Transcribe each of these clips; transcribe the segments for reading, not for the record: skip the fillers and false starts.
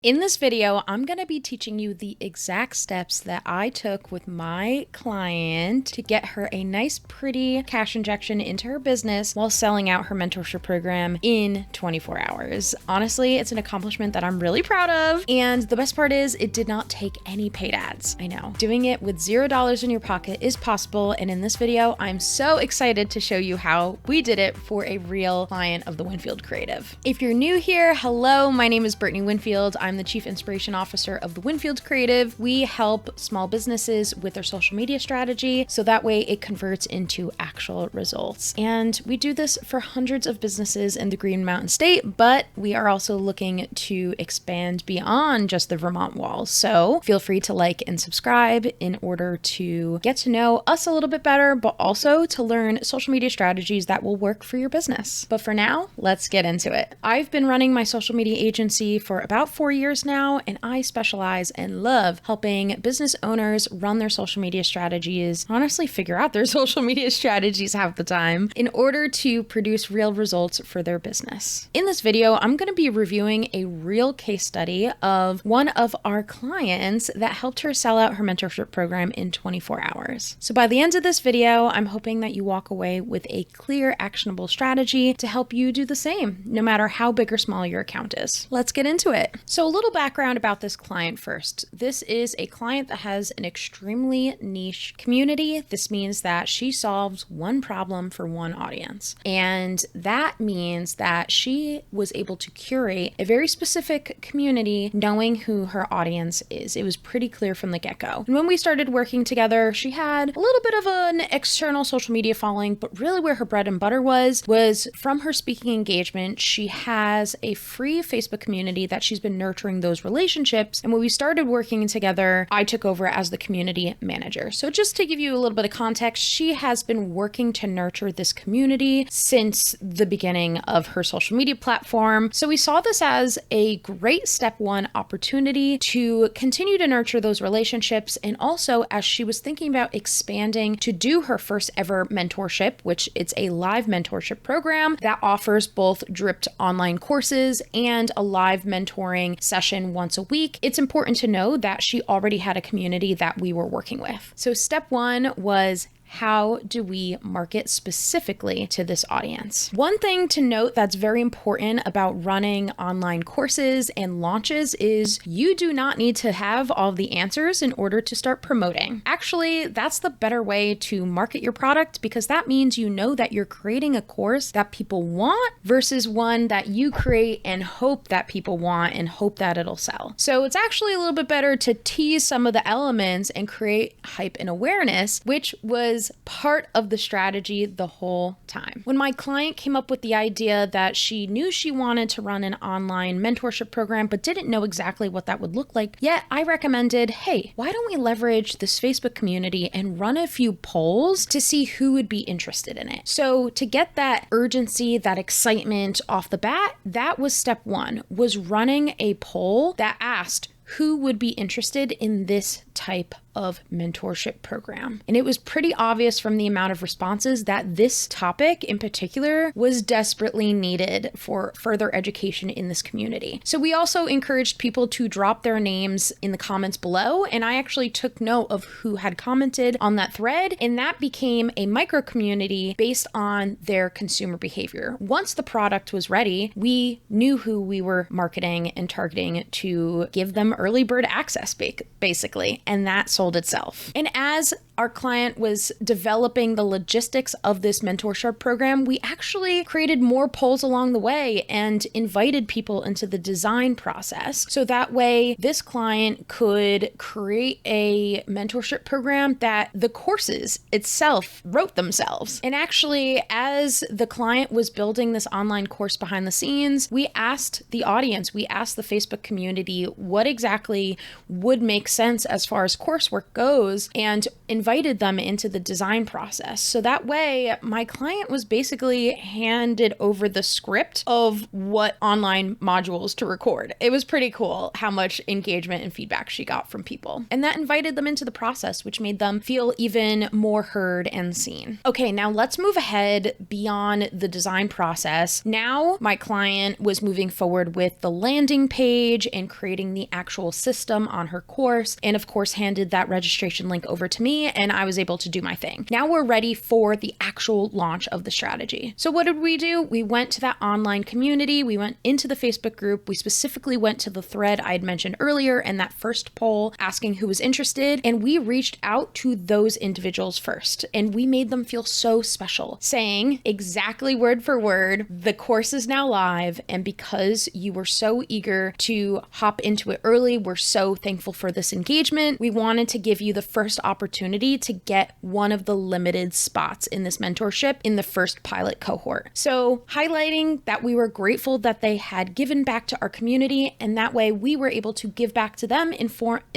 In this video, I'm going to be teaching you the exact steps that I took with my client to get her a nice, pretty cash injection into her business while selling out her mentorship program in 24 hours. Honestly, it's an accomplishment that I'm really proud of. And the best part is it did not take any paid ads. I know. Doing it with $0 in your pocket is possible. And in this video, I'm so excited to show you how we did it for a real client of the Winfield Creative. If you're new here, hello, my name is Brittany Winfield. I'm the Chief Inspiration Officer of the Winfield Creative. We help small businesses with their social media strategy so that way it converts into actual results. And we do this for hundreds of businesses in the Green Mountain State, but we are also looking to expand beyond just the Vermont walls. So feel free to like and subscribe in order to get to know us a little bit better, but also to learn social media strategies that will work for your business. But for now, let's get into it. I've been running my social media agency for about 4 years now, and I specialize and love helping business owners run their social media strategies, honestly figure out their social media strategies half the time, in order to produce real results for their business. In this video, I'm going to be reviewing a real case study of one of our clients that helped her sell out her mentorship program in 24 hours. So by the end of this video, I'm hoping that you walk away with a clear, actionable strategy to help you do the same, no matter how big or small your account is. Let's get into it. So a little background about this client first. This is a client that has an extremely niche community. This means that she solves one problem for one audience. And that means that she was able to curate a very specific community knowing who her audience is. It was pretty clear from the get-go. And when we started working together, she had a little bit of an external social media following, but really where her bread and butter was from her speaking engagement. She has a free Facebook community that she's been nurturing those relationships. And when we started working together, I took over as the community manager. So just to give you a little bit of context, she has been working to nurture this community since the beginning of her social media platform. So we saw this as a great step one opportunity to continue to nurture those relationships. And also as she was thinking about expanding to do her first ever mentorship, which it's a live mentorship program that offers both dripped online courses and a live mentoring session once a week, it's important to know that she already had a community that we were working with. So step one was, how do we market specifically to this audience? One thing to note that's very important about running online courses and launches is you do not need to have all the answers in order to start promoting. Actually, that's the better way to market your product because that means you know that you're creating a course that people want versus one that you create and hope that people want and hope that it'll sell. So it's actually a little bit better to tease some of the elements and create hype and awareness, which was part of the strategy the whole time. When my client came up with the idea that she knew she wanted to run an online mentorship program, but didn't know exactly what that would look like yet, I recommended, hey, why don't we leverage this Facebook community and run a few polls to see who would be interested in it? So to get that urgency, that excitement off the bat, that was step one, was running a poll that asked who would be interested in this type of mentorship program. And it was pretty obvious from the amount of responses that this topic in particular was desperately needed for further education in this community. So we also encouraged people to drop their names in the comments below, and I actually took note of who had commented on that thread, and that became a micro community based on their consumer behavior. Once the product was ready, we knew who we were marketing and targeting to give them early bird access, basically, and that sold itself. And as our client was developing the logistics of this mentorship program, we actually created more polls along the way and invited people into the design process. So that way, this client could create a mentorship program that the courses itself wrote themselves. And actually, as the client was building this online course behind the scenes, we asked the audience, we asked the Facebook community what exactly would make sense as far as coursework goes, and invited invited them into the design process. So that way my client was basically handed over the script of what online modules to record. It was pretty cool how much engagement and feedback she got from people. And that invited them into the process, which made them feel even more heard and seen. Okay, now let's move ahead beyond the design process. Now my client was moving forward with the landing page and creating the actual system on her course, and of course handed that registration link over to me, and I was able to do my thing. Now we're ready for the actual launch of the strategy. So what did we do? We went to that online community, we went into the Facebook group, we specifically went to the thread I had mentioned earlier and that first poll asking who was interested, and we reached out to those individuals first, and we made them feel so special, saying exactly word for word, the course is now live, and because you were so eager to hop into it early, we're so thankful for this engagement. We wanted to give you the first opportunity to get one of the limited spots in this mentorship in the first pilot cohort. So highlighting that we were grateful that they had given back to our community, and that way we were able to give back to them in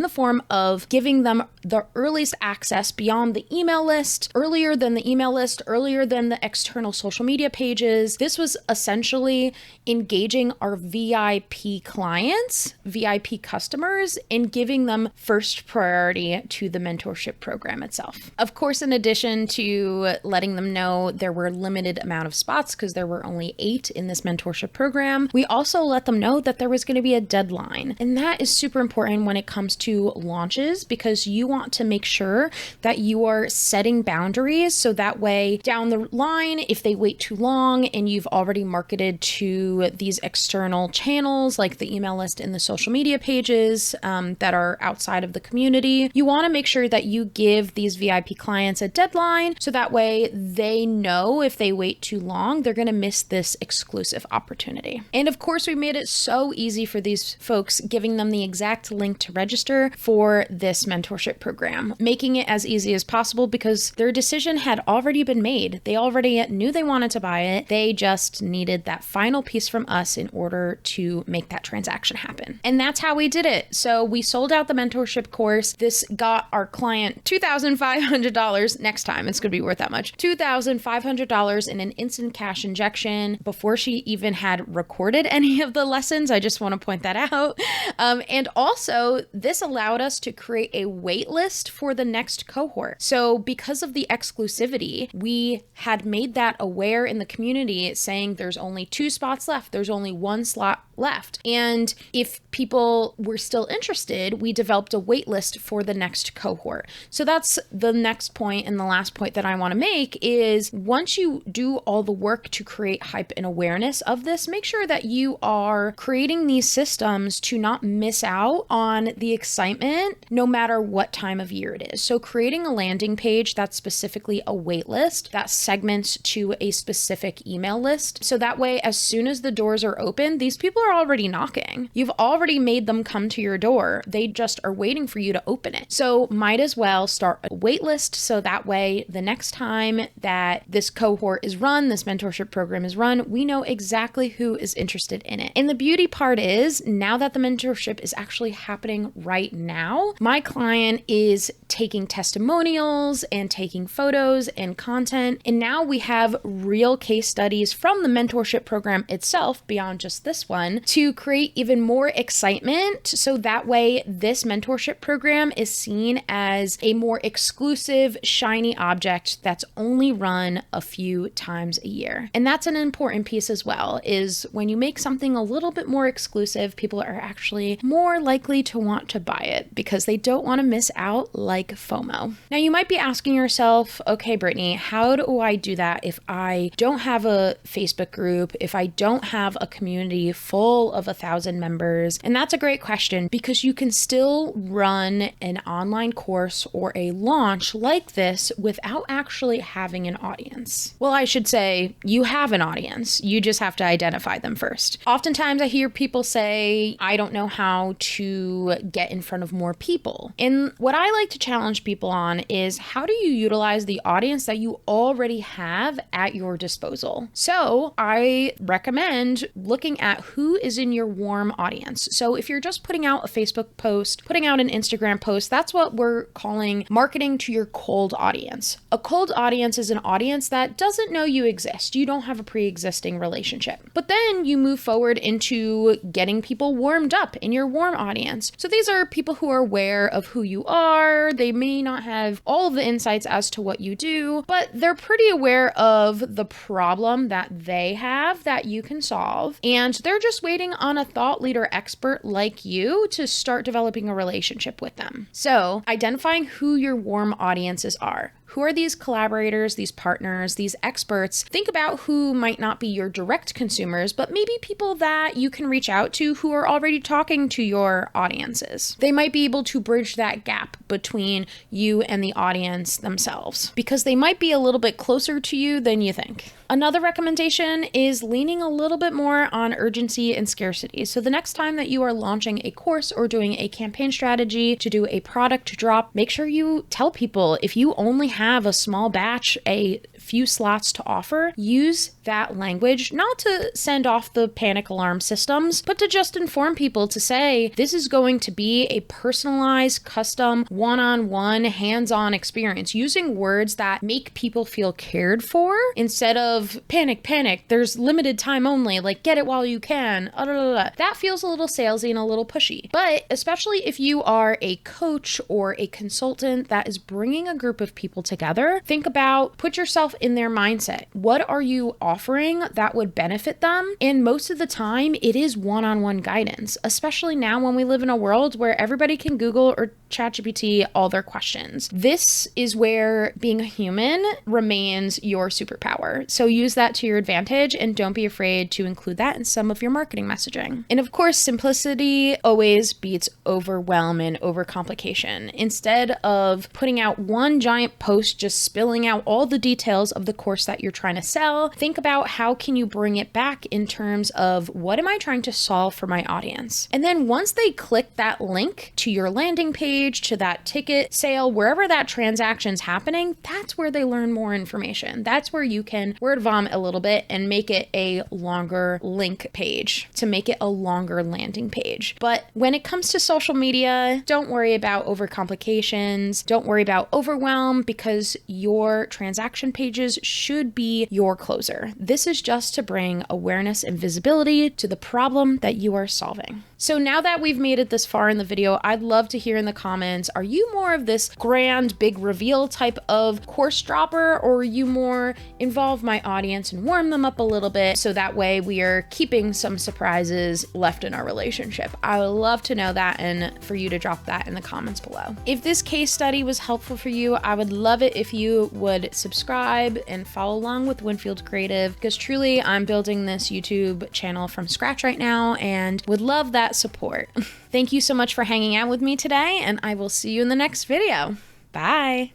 the form of giving them the earliest access beyond the email list, earlier than the email list, earlier than the external social media pages. This was essentially engaging our VIP clients, VIP customers, and giving them first priority to the mentorship program itself. Of course, in addition to letting them know there were a limited amount of spots because there were only 8 in this mentorship program, we also let them know that there was going to be a deadline. And that is super important when it comes to launches, because you want to make sure that you are setting boundaries so that way down the line, if they wait too long and you've already marketed to these external channels like the email list and the social media pages that are outside of the community, you want to make sure that you give these VIP clients a deadline so that way they know if they wait too long, they're going to miss this exclusive opportunity. And of course, we made it so easy for these folks, giving them the exact link to register for this mentorship program, making it as easy as possible because their decision had already been made. They already knew they wanted to buy it. They just needed that final piece from us in order to make that transaction happen. And that's how we did it. So we sold out the mentorship course. This got our client $2,500. Next time, it's going to be worth that much. $2,500 in an instant cash injection before she even had recorded any of the lessons. I just want to point that out. And also, this allowed us to create a wait list for the next cohort. So because of the exclusivity, we had made that aware in the community, saying there's only 2 spots left. There's only 1 slot left. And if people were still interested, we developed a wait list for the next cohort. So that's the next point, and the last point that I want to make is once you do all the work to create hype and awareness of this, make sure that you are creating these systems to not miss out on the excitement no matter what time of year it is. So creating a landing page that's specifically a wait list that segments to a specific email list. So that way, as soon as the doors are open, these people are already knocking. You've already made them come to your door. They just are waiting for you to open it. So might as well start a wait list so that way the next time that this cohort is run, this mentorship program is run, we know exactly who is interested in it. And the beauty part is now that the mentorship is actually happening right now, my client is taking testimonials and taking photos and content. And now we have real case studies from the mentorship program itself beyond just this one to create even more excitement. So that way this mentorship program is seen as a more exclusive, shiny object that's only run a few times a year. And that's an important piece as well, is when you make something a little bit more exclusive, people are actually more likely to want to buy it because they don't want to miss out like FOMO. Now you might be asking yourself, okay, Brittany, how do I do that if I don't have a Facebook group, if I don't have a community full of 1,000 members? And that's a great question because you can still run an online course or a launch like this without actually having an audience. Well, I should say you have an audience. You just have to identify them first. Oftentimes I hear people say, I don't know how to get in front of more people. And what I like to challenge people on is how do you utilize the audience that you already have at your disposal? So I recommend looking at who is in your warm audience. So if you're just putting out a Facebook post, putting out an Instagram post, that's what we're calling marketing to your cold audience. A cold audience is an audience that doesn't know you exist. You don't have a pre-existing relationship. But then you move forward into getting people warmed up in your warm audience. So these are people who are aware of who you are. They may not have all of the insights as to what you do, but they're pretty aware of the problem that they have that you can solve. And they're just waiting on a thought leader expert like you to start developing a relationship with them. So identifying who your warm audiences are. Who are these collaborators, these partners, these experts? Think about who might not be your direct consumers, but maybe people that you can reach out to who are already talking to your audiences. They might be able to bridge that gap between you and the audience themselves because they might be a little bit closer to you than you think. Another recommendation is leaning a little bit more on urgency and scarcity. So the next time that you are launching a course or doing a campaign strategy to do a product drop, make sure you tell people if you only have a small batch, a few slots to offer, use that language, not to send off the panic alarm systems, but to just inform people to say, this is going to be a personalized, custom, one-on-one, hands-on experience, using words that make people feel cared for instead of panic, there's limited time only, like get it while you can. That feels a little salesy and a little pushy. But especially if you are a coach or a consultant that is bringing a group of people together, think about, put yourself in their mindset. What are you offering that would benefit them? And most of the time, it is one-on-one guidance, especially now when we live in a world where everybody can Google or ChatGPT all their questions. This is where being a human remains your superpower. So use that to your advantage and don't be afraid to include that in some of your marketing messaging. And of course, simplicity always beats overwhelm and overcomplication. Instead of putting out one giant post just spilling out all the details of the course that you're trying to sell, think about how can you bring it back in terms of what am I trying to solve for my audience? And then once they click that link to your landing page, to that ticket sale, wherever that transaction's happening, that's where they learn more information. That's where you can word vomit a little bit and make it a longer link page to make it a longer landing page. But when it comes to social media, don't worry about overcomplications. Don't worry about overwhelm because your transaction pages should be your closer. This is just to bring awareness and visibility to the problem that you are solving. So now that we've made it this far in the video, I'd love to hear in the comments, are you more of this grand, big reveal type of course dropper, or are you more involve my audience and warm them up a little bit so that way we are keeping some surprises left in our relationship? I would love to know that and for you to drop that in the comments below. If this case study was helpful for you, I would love it if you would subscribe and follow along with Winfield Creative because truly I'm building this YouTube channel from scratch right now and would love that support. Thank you so much for hanging out with me today, and I will see you in the next video. Bye.